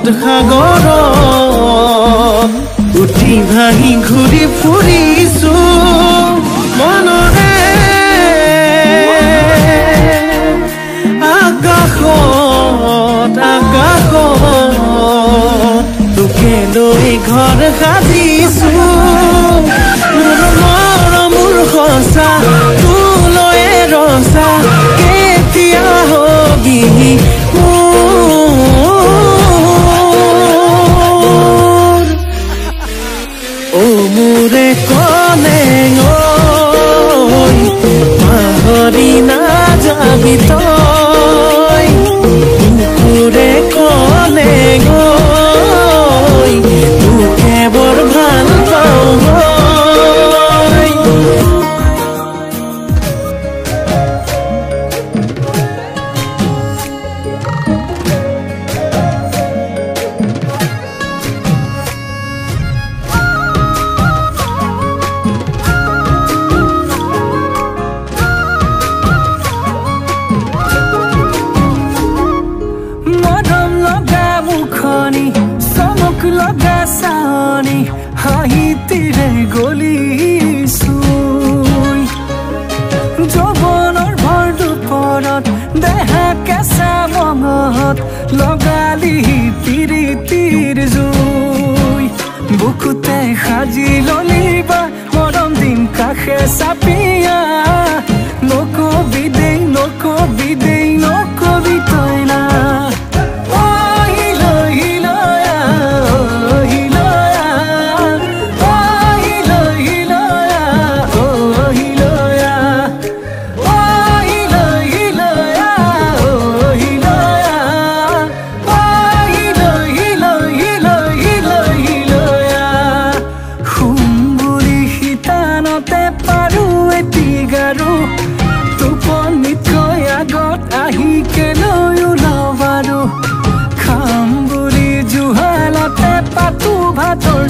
সাগৰত উঠি ভাহি ঘূৰি ফুৰিছো মনৰে আকাশত তোকে লৈ ঘৰ সাজিছো মোৰ মৰমৰ সঁচা তোলৈ ৰচা কেতিয়া হবি মোৰে কলে পাহৰি নাযাবি তই মোৰে কলে তোকে বৰ ভাল পাওঁ লগালি তিৰিতিৰ জুই বুকুতে সাজি ললিবা মৰম দিম কাষে চাপিয়া নকবি দেই তই না ভাতৰ